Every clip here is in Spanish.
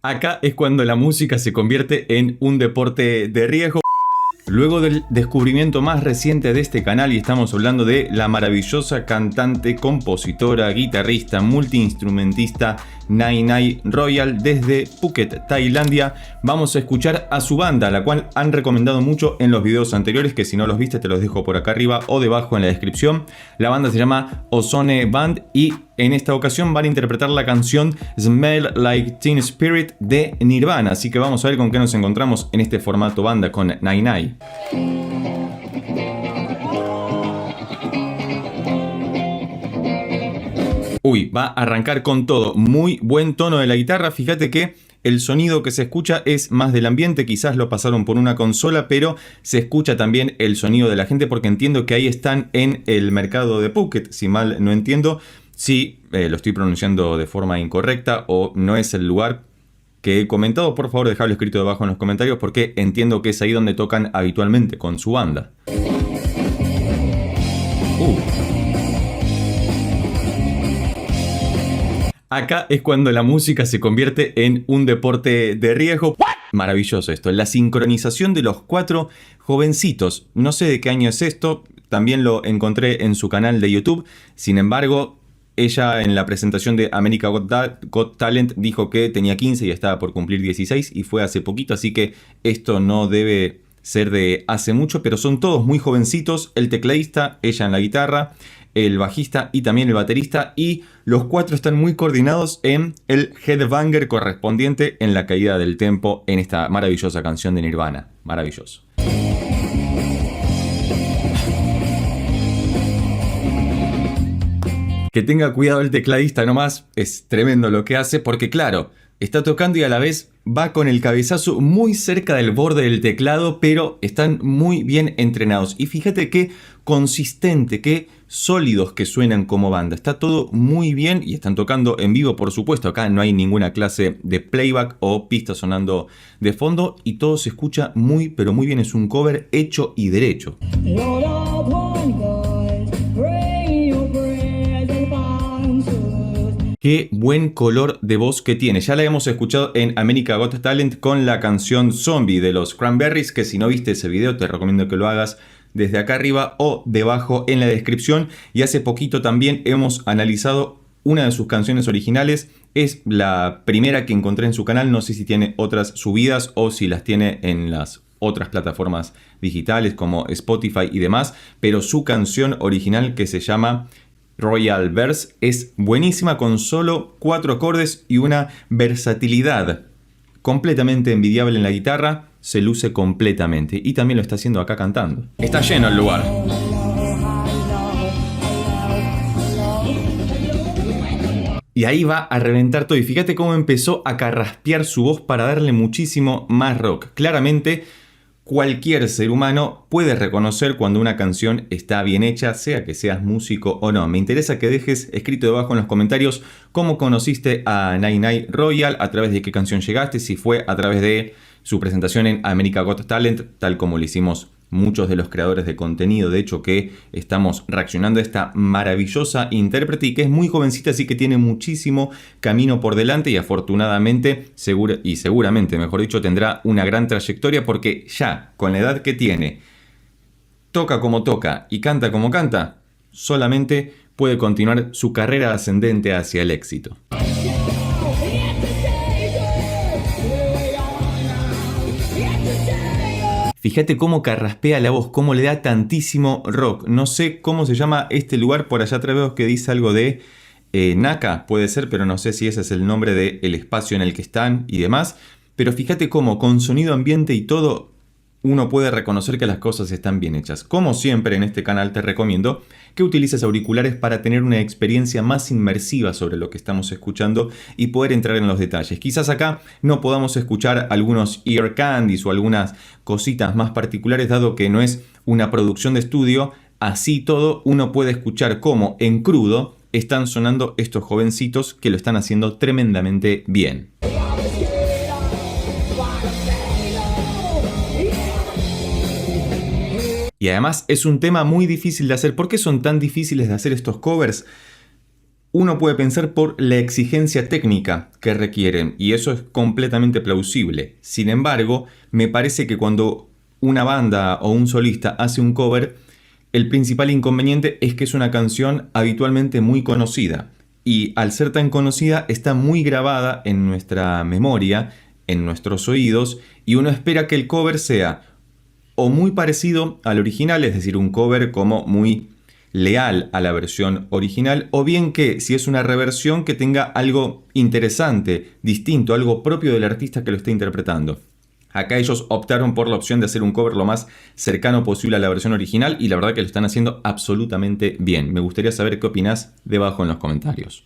Acá es cuando la música se convierte en un deporte de riesgo. Luego del descubrimiento más reciente de este canal, y estamos hablando de la maravillosa cantante, compositora, guitarrista, multiinstrumentista Nai Nai Royal desde Phuket, Tailandia, vamos a escuchar a su banda, la cual han recomendado mucho en los videos anteriores, que si no los viste te los dejo por acá arriba o debajo en la descripción. La banda se llama Ozone Band y en esta ocasión van a interpretar la canción Smell Like Teen Spirit de Nirvana, así que vamos a ver con qué nos encontramos en este formato banda con Nai Nai. Uy, va a arrancar con todo. Muy buen tono de la guitarra. Fíjate que el sonido que se escucha es más del ambiente. Quizás lo pasaron por una consola, pero se escucha también el sonido de la gente porque entiendo que ahí están en el mercado de Phuket, si mal no entiendo. Si lo estoy pronunciando de forma incorrecta o no es el lugar que he comentado, por favor dejadlo escrito debajo en los comentarios porque entiendo que es ahí donde tocan habitualmente con su banda. Acá es cuando la música se convierte en un deporte de riesgo. Maravilloso esto, la sincronización de los 4 jovencitos. No sé de qué año es esto, también lo encontré en su canal de YouTube. Sin embargo, ella en la presentación de America Got Talent dijo que tenía 15 y estaba por cumplir 16 y fue hace poquito, así que esto no debe ser de hace mucho, pero son todos muy jovencitos. El tecladista, ella en la guitarra, el bajista y también el baterista, y los 4 están muy coordinados en el headbanger correspondiente en la caída del tempo en esta maravillosa canción de Nirvana. Maravilloso. Que tenga cuidado el tecladista nomás, es tremendo lo que hace porque claro, está tocando y a la vez va con el cabezazo muy cerca del borde del teclado, pero están muy bien entrenados. Y fíjate qué consistente, qué sólidos que suenan como banda. Está todo muy bien y están tocando en vivo, por supuesto. Acá no hay ninguna clase de playback o pista sonando de fondo y todo se escucha muy, pero muy bien. Es un cover hecho y derecho. Qué buen color de voz que tiene. Ya la hemos escuchado en America Got Talent con la canción Zombie de los Cranberries, que si no viste ese video te recomiendo que lo hagas desde acá arriba o debajo en la descripción. Y hace poquito también hemos analizado una de sus canciones originales. Es la primera que encontré en su canal. No sé si tiene otras subidas o si las tiene en las otras plataformas digitales como Spotify y demás. Pero su canción original, que se llama Royal Verse, es buenísima con solo 4 acordes y una versatilidad completamente envidiable en la guitarra. Se luce completamente y también lo está haciendo acá cantando. Está lleno el lugar. Y ahí va a reventar todo y fíjate cómo empezó a carraspear su voz para darle muchísimo más rock. Claramente cualquier ser humano puede reconocer cuando una canción está bien hecha, sea que seas músico o no. Me interesa que dejes escrito debajo en los comentarios cómo conociste a Nai Nai Royal, a través de qué canción llegaste, si fue a través de su presentación en America Got Talent, tal como lo hicimos muchos de los creadores de contenido, de hecho, que estamos reaccionando a esta maravillosa intérprete y que es muy jovencita, así que tiene muchísimo camino por delante y afortunadamente, seguramente, mejor dicho, tendrá una gran trayectoria porque ya con la edad que tiene, toca como toca y canta como canta, solamente puede continuar su carrera ascendente hacia el éxito. Fíjate cómo carraspea la voz, cómo le da tantísimo rock. No sé cómo se llama este lugar, por allá atrás veo que dice algo de Naka, puede ser, pero no sé si ese es el nombre del espacio en el que están y demás. Pero fíjate cómo con sonido ambiente y todo uno puede reconocer que las cosas están bien hechas. Como siempre en este canal te recomiendo que utilices auriculares para tener una experiencia más inmersiva sobre lo que estamos escuchando y poder entrar en los detalles. Quizás acá no podamos escuchar algunos ear candies o algunas cositas más particulares, dado que no es una producción de estudio. Así todo, uno puede escuchar cómo en crudo están sonando estos jovencitos que lo están haciendo tremendamente bien. Y además es un tema muy difícil de hacer. ¿Por qué son tan difíciles de hacer estos covers? Uno puede pensar por la exigencia técnica que requieren, y eso es completamente plausible. Sin embargo, me parece que cuando una banda o un solista hace un cover, el principal inconveniente es que es una canción habitualmente muy conocida. Y al ser tan conocida, está muy grabada en nuestra memoria, en nuestros oídos, y uno espera que el cover sea o muy parecido al original, es decir, un cover como muy leal a la versión original, o bien que, si es una reversión, que tenga algo interesante, distinto, algo propio del artista que lo está interpretando. Acá ellos optaron por la opción de hacer un cover lo más cercano posible a la versión original y la verdad que lo están haciendo absolutamente bien. Me gustaría saber qué opinás debajo en los comentarios.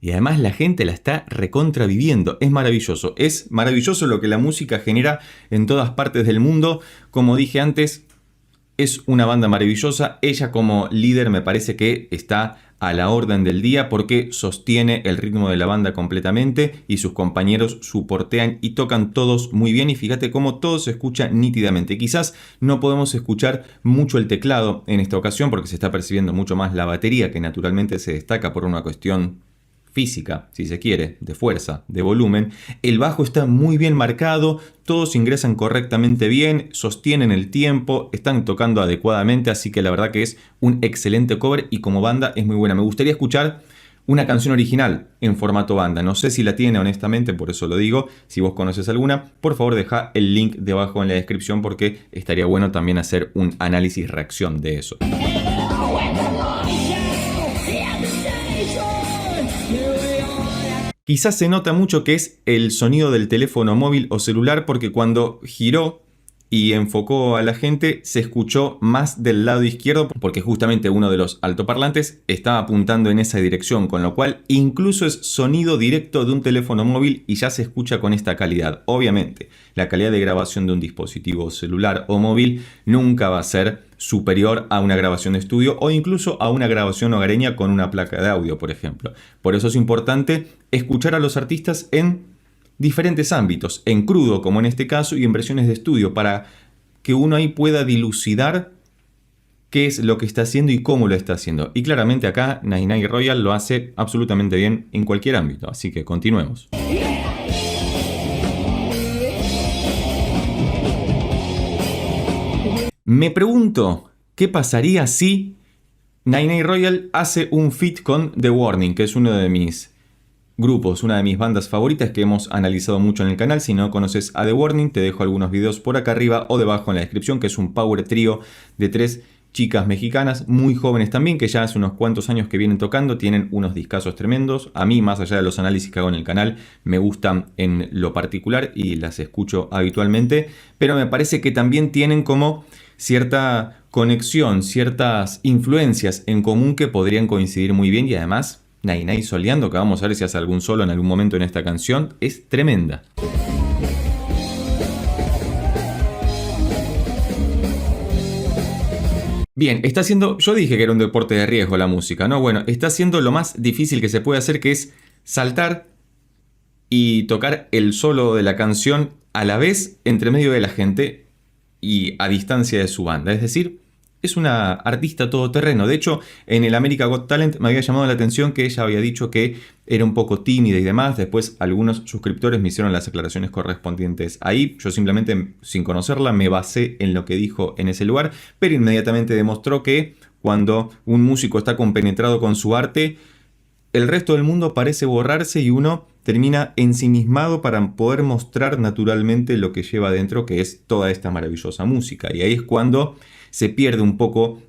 Y además la gente la está recontraviviendo. Es maravilloso lo que la música genera en todas partes del mundo. Como dije antes, es una banda maravillosa. Ella como líder me parece que está a la orden del día porque sostiene el ritmo de la banda completamente y sus compañeros soportean y tocan todos muy bien. Y fíjate cómo todo se escucha nítidamente. Quizás no podemos escuchar mucho el teclado en esta ocasión porque se está percibiendo mucho más la batería, que naturalmente se destaca por una cuestión física, si se quiere, de fuerza, de volumen. El bajo está muy bien marcado, todos ingresan correctamente bien, sostienen el tiempo, están tocando adecuadamente, así que la verdad que es un excelente cover y como banda es muy buena. Me gustaría escuchar una canción original en formato banda. No sé si la tiene honestamente, por eso lo digo. Si vos conoces alguna, por favor deja el link debajo en la descripción porque estaría bueno también hacer un análisis-reacción de eso. Quizás se nota mucho que es el sonido del teléfono móvil o celular porque cuando giró y enfocó a la gente se escuchó más del lado izquierdo porque justamente uno de los altoparlantes estaba apuntando en esa dirección, con lo cual incluso es sonido directo de un teléfono móvil y ya se escucha con esta calidad. Obviamente, la calidad de grabación de un dispositivo celular o móvil nunca va a ser superior a una grabación de estudio o incluso a una grabación hogareña con una placa de audio, por ejemplo. Por eso es importante escuchar a los artistas en diferentes ámbitos, en crudo como en este caso y en versiones de estudio, para que uno ahí pueda dilucidar qué es lo que está haciendo y cómo lo está haciendo. Y claramente acá Nine Nine Royal lo hace absolutamente bien en cualquier ámbito, así que continuemos. Me pregunto, ¿qué pasaría si Nine Nine Royal hace un feat con The Warning, que es uno de mis grupos, una de mis bandas favoritas que hemos analizado mucho en el canal? Si no conoces a The Warning, te dejo algunos videos por acá arriba o debajo en la descripción, que es un power trío de 3 chicas mexicanas, muy jóvenes también, que ya hace unos cuantos años que vienen tocando, tienen unos discazos tremendos. A mí, más allá de los análisis que hago en el canal, me gustan en lo particular y las escucho habitualmente, pero me parece que también tienen como cierta conexión, ciertas influencias en común que podrían coincidir muy bien y además Nine Nine soleando, que vamos a ver si hace algún solo en algún momento en esta canción, es tremenda. Bien, está haciendo, yo dije que era un deporte de riesgo la música, ¿no? Bueno, está haciendo lo más difícil que se puede hacer, que es saltar y tocar el solo de la canción a la vez entre medio de la gente y a distancia de su banda. Es decir, es una artista todoterreno. De hecho, en el America Got Talent me había llamado la atención que ella había dicho que era un poco tímida y demás. Después algunos suscriptores me hicieron las aclaraciones correspondientes ahí. Yo simplemente, sin conocerla, me basé en lo que dijo en ese lugar, pero inmediatamente demostró que cuando un músico está compenetrado con su arte, el resto del mundo parece borrarse y uno termina ensimismado para poder mostrar naturalmente lo que lleva adentro, que es toda esta maravillosa música. Y ahí es cuando se pierde un poco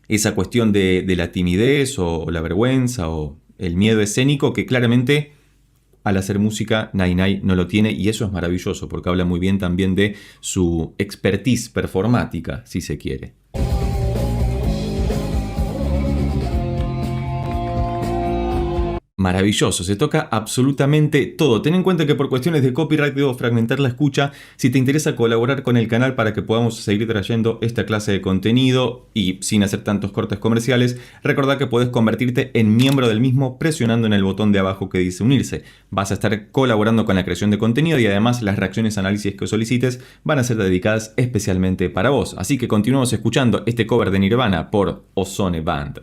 esa cuestión de la timidez o la vergüenza o el miedo escénico, que claramente al hacer música Nine Nine no lo tiene, y eso es maravilloso porque habla muy bien también de su expertise performática, si se quiere. maravilloso, se toca absolutamente todo. Ten en cuenta que por cuestiones de copyright debo fragmentar la escucha. Si te interesa colaborar con el canal para que podamos seguir trayendo esta clase de contenido y sin hacer tantos cortes comerciales, recordá que puedes convertirte en miembro del mismo presionando en el botón de abajo que dice unirse. Vas a estar colaborando con la creación de contenido y además las reacciones, análisis que solicites van a ser dedicadas especialmente para vos. Así que continuamos escuchando este cover de Nirvana por Ozone Band.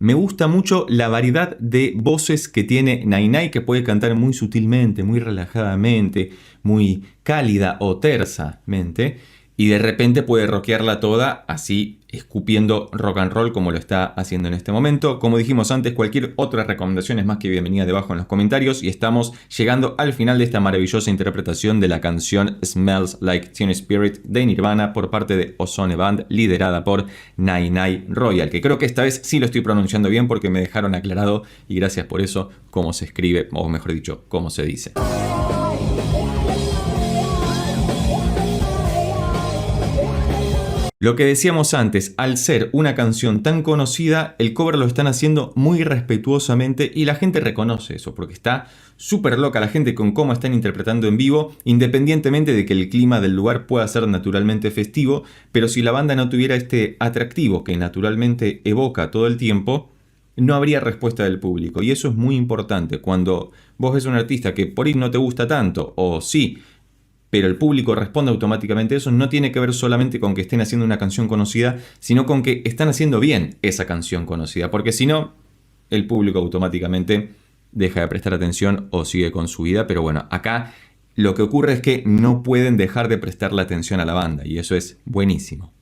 Me gusta mucho la variedad de voces que tiene Nay Nay, que puede cantar muy sutilmente, muy relajadamente, muy cálida o tersamente, y de repente puede rockearla toda así, escupiendo rock and roll como lo está haciendo en este momento. Como dijimos antes, cualquier otra recomendación es más que bienvenida debajo en los comentarios, y estamos llegando al final de esta maravillosa interpretación de la canción Smells Like Teen Spirit de Nirvana por parte de Ozone Band, liderada por Nay Nay Royal, que creo que esta vez sí lo estoy pronunciando bien porque me dejaron aclarado, y gracias por eso, cómo se escribe, o mejor dicho, cómo se dice. Lo que decíamos antes, al ser una canción tan conocida, el cover lo están haciendo muy respetuosamente y la gente reconoce eso, porque está súper loca la gente con cómo están interpretando en vivo, independientemente de que el clima del lugar pueda ser naturalmente festivo, pero si la banda no tuviera este atractivo que naturalmente evoca todo el tiempo, no habría respuesta del público. Y eso es muy importante. Cuando vos ves a un artista que por ahí no te gusta tanto, o sí, pero el público responde automáticamente a eso, no tiene que ver solamente con que estén haciendo una canción conocida, sino con que están haciendo bien esa canción conocida, porque si no, el público automáticamente deja de prestar atención o sigue con su vida. Pero bueno, acá lo que ocurre es que no pueden dejar de prestarle atención a la banda, y eso es buenísimo.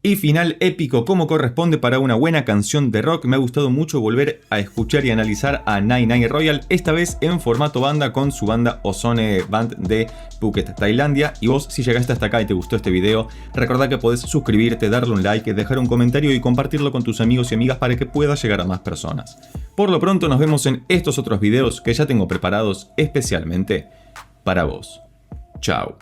Y final épico como corresponde para una buena canción de rock. Me ha gustado mucho volver a escuchar y analizar a Nay Nay Royal, esta vez en formato banda con su banda Ozone Band de Phuket, Tailandia. Y vos, si llegaste hasta acá y te gustó este video, recordá que podés suscribirte, darle un like, dejar un comentario y compartirlo con tus amigos y amigas para que pueda llegar a más personas. Por lo pronto nos vemos en estos otros videos que ya tengo preparados especialmente para vos. Chao.